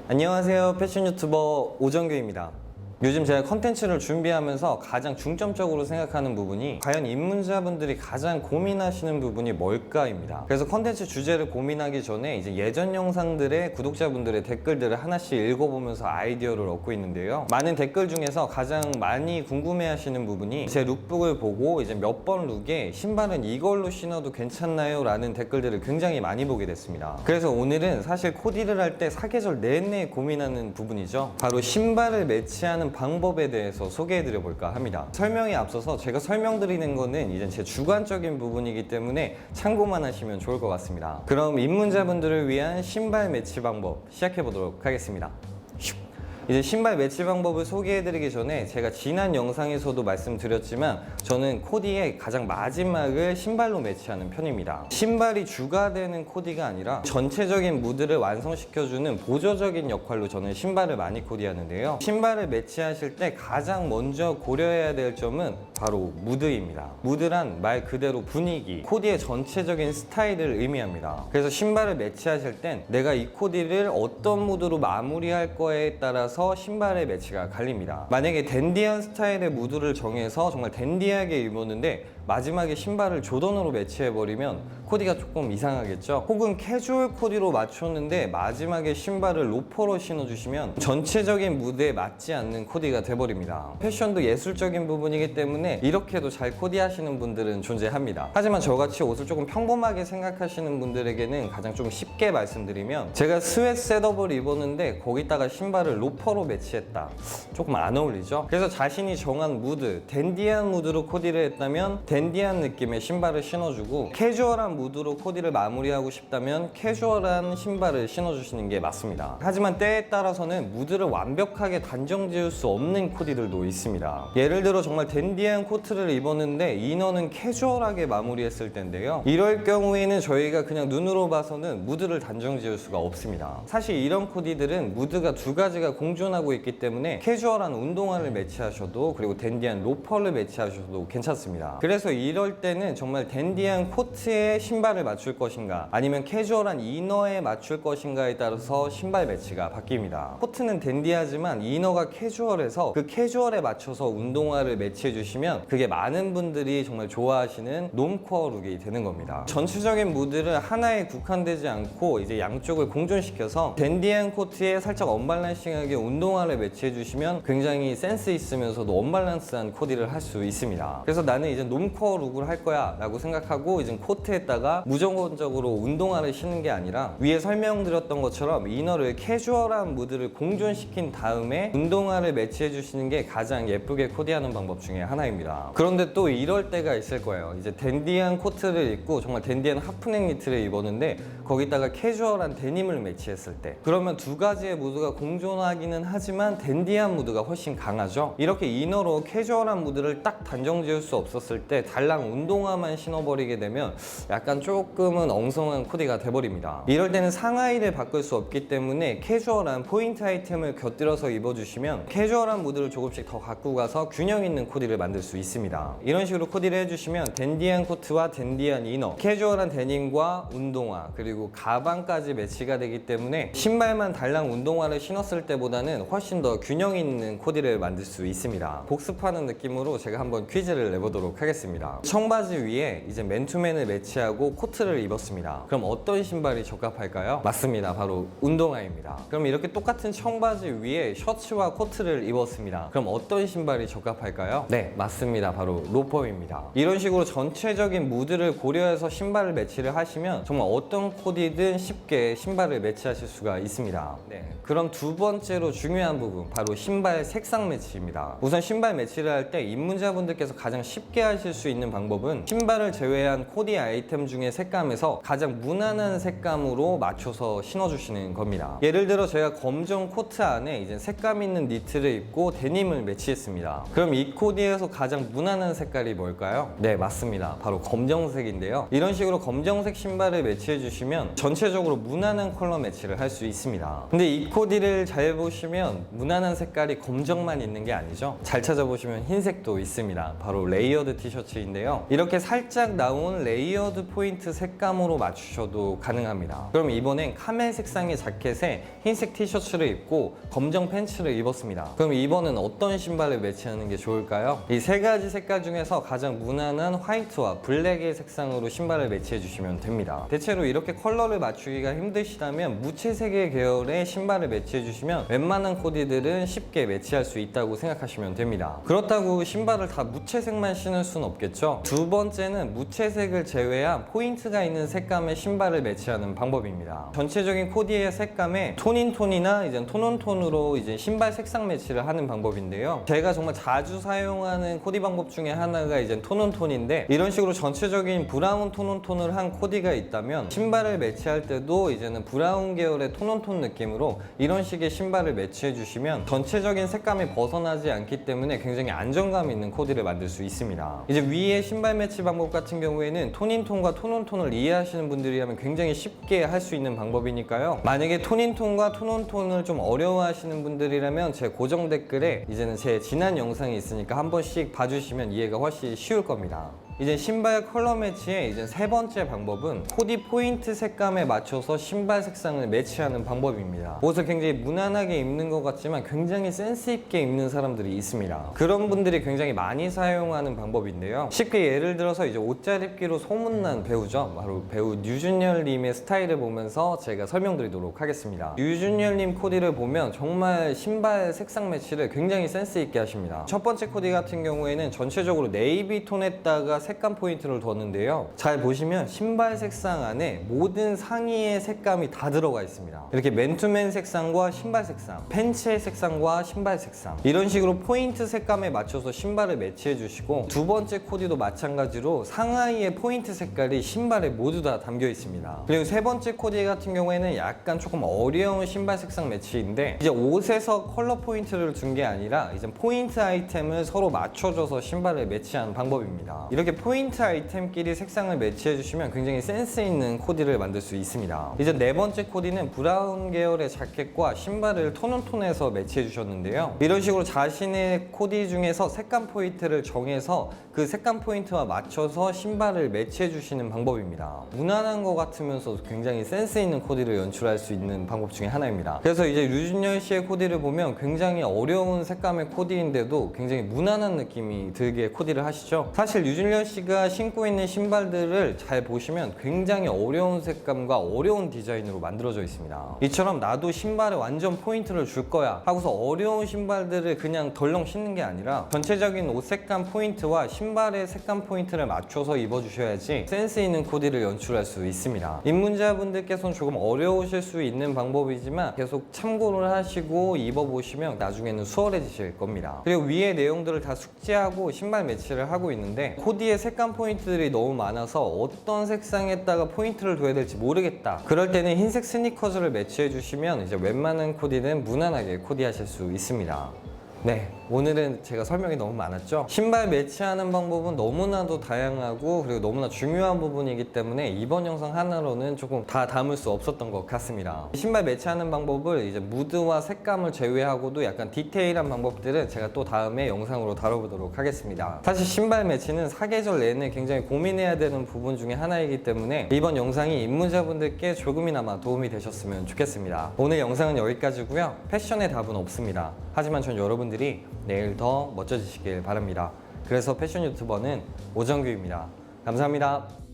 안녕하세요. 패션 유튜버 오정규입니다. 요즘 제가 컨텐츠를 준비하면서 가장 중점적으로 생각하는 부분이 과연 입문자분들이 가장 고민하시는 부분이 뭘까입니다. 그래서 컨텐츠 주제를 고민하기 전에 이제 예전 영상들의 구독자분들의 댓글들을 하나씩 읽어보면서 아이디어를 얻고 있는데요. 많은 댓글 중에서 가장 많이 궁금해하시는 부분이 제 룩북을 보고 이제 몇 번 룩에 신발은 이걸로 신어도 괜찮나요? 라는 댓글들을 굉장히 많이 보게 됐습니다. 그래서 오늘은 사실 코디를 할 때 사계절 내내 고민하는 부분이죠. 바로 신발을 매치하는 방법에 대해서 소개해드려 볼까 합니다. 설명에 앞서서 제가 설명드리는 거는 이제 제 주관적인 부분이기 때문에 참고만 하시면 좋을 것 같습니다. 그럼 입문자분들을 위한 신발 매치 방법 시작해 보도록 하겠습니다. 이제 신발 매치 방법을 소개해드리기 전에 제가 지난 영상에서도 말씀드렸지만 저는 코디의 가장 마지막을 신발로 매치하는 편입니다. 신발이 주가 되는 코디가 아니라 전체적인 무드를 완성시켜주는 보조적인 역할로 저는 신발을 많이 코디하는데요. 신발을 매치하실 때 가장 먼저 고려해야 될 점은 바로 무드입니다. 무드란 말 그대로 분위기, 코디의 전체적인 스타일을 의미합니다. 그래서 신발을 매치하실 땐 내가 이 코디를 어떤 무드로 마무리할 거에 따라서 신발의 매치가 갈립니다. 만약에 댄디한 스타일의 무드를 정해서 정말 댄디하게 입었는데 마지막에 신발을 조던으로 매치해버리면 코디가 조금 이상하겠죠? 혹은 캐주얼 코디로 맞췄는데 마지막에 신발을 로퍼로 신어주시면 전체적인 무드에 맞지 않는 코디가 돼버립니다. 패션도 예술적인 부분이기 때문에 이렇게도 잘 코디하시는 분들은 존재합니다. 하지만 저같이 옷을 조금 평범하게 생각하시는 분들에게는 가장 좀 쉽게 말씀드리면 제가 스웨트 셋업을 입었는데 거기다가 신발을 로퍼로 매치했다. 조금 안 어울리죠? 그래서 자신이 정한 무드, 댄디한 무드로 코디를 했다면 댄디한 느낌의 신발을 신어주고 캐주얼한 무드로 코디를 마무리하고 싶다면 캐주얼한 신발을 신어주시는 게 맞습니다. 하지만 때에 따라서는 무드를 완벽하게 단정 지을 수 없는 코디들도 있습니다. 예를 들어 정말 댄디한 코트를 입었는데 이너는 캐주얼하게 마무리했을 텐데요. 이럴 경우에는 저희가 그냥 눈으로 봐서는 무드를 단정 지을 수가 없습니다. 사실 이런 코디들은 무드가 두 가지가 공존하고 있기 때문에 캐주얼한 운동화를 매치하셔도 그리고 댄디한 로퍼를 매치하셔도 괜찮습니다. 그래서 이럴 때는 정말 댄디한 코트에 신발을 맞출 것인가 아니면 캐주얼한 이너에 맞출 것인가에 따라서 신발 매치가 바뀝니다. 코트는 댄디하지만 이너가 캐주얼해서 그 캐주얼에 맞춰서 운동화를 매치해 주시면 그게 많은 분들이 정말 좋아하시는 놈코어 룩이 되는 겁니다. 전체적인 무드를 하나에 국한되지 않고 이제 양쪽을 공존시켜서 댄디한 코트에 살짝 언밸런싱하게 운동화를 매치해 주시면 굉장히 센스 있으면서도 언밸런스한 코디를 할 수 있습니다. 그래서 나는 이제 놈코어 룩을 할 거야 라고 생각하고 이제 코트에다가 무조건적으로 운동화를 신는 게 아니라 위에 설명드렸던 것처럼 이너를 캐주얼한 무드를 공존시킨 다음에 운동화를 매치해 주시는 게 가장 예쁘게 코디하는 방법 중에 하나입니다. 그런데 또 이럴 때가 있을 거예요. 이제 댄디한 코트를 입고 정말 댄디한 하프넥 니트를 입었는데 거기다가 캐주얼한 데님을 매치했을 때 그러면 두 가지의 무드가 공존하기는 하지만 댄디한 무드가 훨씬 강하죠. 이렇게 이너로 캐주얼한 무드를 딱 단정 지을 수 없었을 때 달랑 운동화만 신어버리게 되면 약간 조금은 엉성한 코디가 돼버립니다. 이럴 때는 상하이를 바꿀 수 없기 때문에 캐주얼한 포인트 아이템을 곁들여서 입어주시면 캐주얼한 무드를 조금씩 더 갖고 가서 균형 있는 코디를 만들 수 있습니다. 이런 식으로 코디를 해주시면 댄디한 코트와 댄디한 이너, 캐주얼한 데님과 운동화, 그리고 가방까지 매치가 되기 때문에 신발만 달랑 운동화를 신었을 때보다는 훨씬 더 균형 있는 코디를 만들 수 있습니다. 복습하는 느낌으로 제가 한번 퀴즈를 내보도록 하겠습니다. 청바지 위에 이제 맨투맨을 매치하고 코트를 입었습니다. 그럼 어떤 신발이 적합할까요? 맞습니다. 바로 운동화입니다. 그럼 이렇게 똑같은 청바지 위에 셔츠와 코트를 입었습니다. 그럼 어떤 신발이 적합할까요? 네, 맞습니다. 바로 로퍼입니다. 이런 식으로 전체적인 무드를 고려해서 신발을 매치를 하시면 정말 어떤 코디든 쉽게 신발을 매치하실 수가 있습니다. 네, 그럼 두 번째로 중요한 부분 바로 신발 색상 매치입니다. 우선 신발 매치를 할 때 입문자분들께서 가장 쉽게 하실 수 있는 방법은 신발을 제외한 코디 아이템 중에 색감에서 가장 무난한 색감으로 맞춰서 신어주시는 겁니다. 예를 들어 제가 검정 코트 안에 이제 색감 있는 니트를 입고 데님을 매치했습니다. 그럼 이 코디에서 가장 무난한 색깔이 뭘까요? 네, 맞습니다. 바로 검정색인데요. 이런 식으로 검정색 신발을 매치해 주시면 전체적으로 무난한 컬러 매치를 할 수 있습니다. 근데 이 코디를 잘 보시면 무난한 색깔이 검정만 있는 게 아니죠. 잘 찾아보시면 흰색도 있습니다. 바로 레이어드 티셔츠 티셔츠인데요. 이렇게 살짝 나온 레이어드 포인트 색감으로 맞추셔도 가능합니다. 그럼 이번엔 카멜 색상의 자켓에 흰색 티셔츠를 입고 검정 팬츠를 입었습니다. 그럼 이번엔 어떤 신발을 매치하는 게 좋을까요? 이 세 가지 색깔 중에서 가장 무난한 화이트와 블랙의 색상으로 신발을 매치해 주시면 됩니다. 대체로 이렇게 컬러를 맞추기가 힘드시다면 무채색의 계열의 신발을 매치해 주시면 웬만한 코디들은 쉽게 매치할 수 있다고 생각하시면 됩니다. 그렇다고 신발을 다 무채색만 신을 수는 없겠죠. 두 번째는 무채색을 제외한 포인트가 있는 색감의 신발을 매치하는 방법입니다. 전체적인 코디의 색감에 톤인톤이나 이제 톤온톤으로 이제 신발 색상 매치를 하는 방법인데요. 제가 정말 자주 사용하는 코디 방법 중에 하나가 이제 톤온톤인데, 이런 식으로 전체적인 브라운 톤온톤을 한 코디가 있다면 신발을 매치할 때도 이제는 브라운 계열의 톤온톤 느낌으로 이런 식의 신발을 매치해 주시면 전체적인 색감이 벗어나지 않기 때문에 굉장히 안정감 있는 코디를 만들 수 있습니다. 이제 위에 신발 매치 방법 같은 경우에는 톤인톤과 톤온톤을 이해하시는 분들이라면 굉장히 쉽게 할 수 있는 방법이니까요. 만약에 톤인톤과 톤온톤을 좀 어려워하시는 분들이라면 제 고정 댓글에 이제는 제 지난 영상이 있으니까 한 번씩 봐주시면 이해가 훨씬 쉬울 겁니다. 이제 신발 컬러 매치의 이제 세 번째 방법은 코디 포인트 색감에 맞춰서 신발 색상을 매치하는 방법입니다. 옷을 굉장히 무난하게 입는 것 같지만 굉장히 센스 있게 입는 사람들이 있습니다. 그런 분들이 굉장히 많이 사용하는 방법인데요. 쉽게 예를 들어서 이제 옷자립기로 소문난 배우죠. 바로 배우 류준열님의 스타일을 보면서 제가 설명드리도록 하겠습니다. 류준열님 코디를 보면 정말 신발 색상 매치를 굉장히 센스 있게 하십니다. 첫 번째 코디 같은 경우에는 전체적으로 네이비 톤에다가 색감 포인트를 뒀는데요. 잘 보시면 신발 색상 안에 모든 상의의 색감이 다 들어가 있습니다. 이렇게 맨투맨 색상과 신발 색상, 팬츠의 색상과 신발 색상, 이런 식으로 포인트 색감에 맞춰서 신발을 매치해 주시고, 두 번째 코디도 마찬가지로 상하이의 포인트 색깔이 신발에 모두 다 담겨 있습니다. 그리고 세 번째 코디 같은 경우에는 약간 조금 어려운 신발 색상 매치인데, 이제 옷에서 컬러 포인트를 준 게 아니라 이제 포인트 아이템을 서로 맞춰줘서 신발을 매치하는 방법입니다. 이렇게 포인트 아이템끼리 색상을 매치해 주시면 굉장히 센스 있는 코디를 만들 수 있습니다. 이제 네 번째 코디는 브라운 계열의 자켓과 신발을 톤온톤에서 매치해 주셨는데요. 이런 식으로 자신의 코디 중에서 색감 포인트를 정해서 그 색감 포인트와 맞춰서 신발을 매치해 주시는 방법입니다. 무난한 것 같으면서 굉장히 센스 있는 코디를 연출할 수 있는 방법 중에 하나입니다. 그래서 이제 류준열 씨의 코디를 보면 굉장히 어려운 색감의 코디인데도 굉장히 무난한 느낌이 들게 코디를 하시죠. 사실 류준열 씨가 신고 있는 신발들을 잘 보시면 굉장히 어려운 색감과 어려운 디자인으로 만들어져 있습니다. 이처럼 나도 신발에 완전 포인트를 줄 거야 하고서 어려운 신발들을 그냥 덜렁 신는 게 아니라 전체적인 옷 색감 포인트와 신발의 색감 포인트를 맞춰서 입어주셔야지 센스 있는 코디를 연출할 수 있습니다. 입문자분들께서는 조금 어려우실 수 있는 방법이지만 계속 참고를 하시고 입어보시면 나중에는 수월해지실 겁니다. 그리고 위의 내용들을 다 숙지하고 신발 매치를 하고 있는데, 코디의 색감 포인트들이 너무 많아서 어떤 색상에다가 포인트를 둬야 될지 모르겠다, 그럴 때는 흰색 스니커즈를 매치해 주시면 이제 웬만한 코디는 무난하게 코디하실 수 있습니다. 네, 오늘은 제가 설명이 너무 많았죠. 신발 매치하는 방법은 너무나도 다양하고 그리고 너무나 중요한 부분이기 때문에 이번 영상 하나로는 조금 다 담을 수 없었던 것 같습니다. 신발 매치하는 방법을 이제 무드와 색감을 제외하고도 약간 디테일한 방법들은 제가 또 다음에 영상으로 다뤄보도록 하겠습니다. 사실 신발 매치는 사계절 내내 굉장히 고민해야 되는 부분 중에 하나이기 때문에 이번 영상이 입문자분들께 조금이나마 도움이 되셨으면 좋겠습니다. 오늘 영상은 여기까지고요. 패션의 답은 없습니다. 하지만 전 여러분들이 내일 더 멋져지시길 바랍니다. 그래서 패션 유튜버는 오정규입니다. 감사합니다.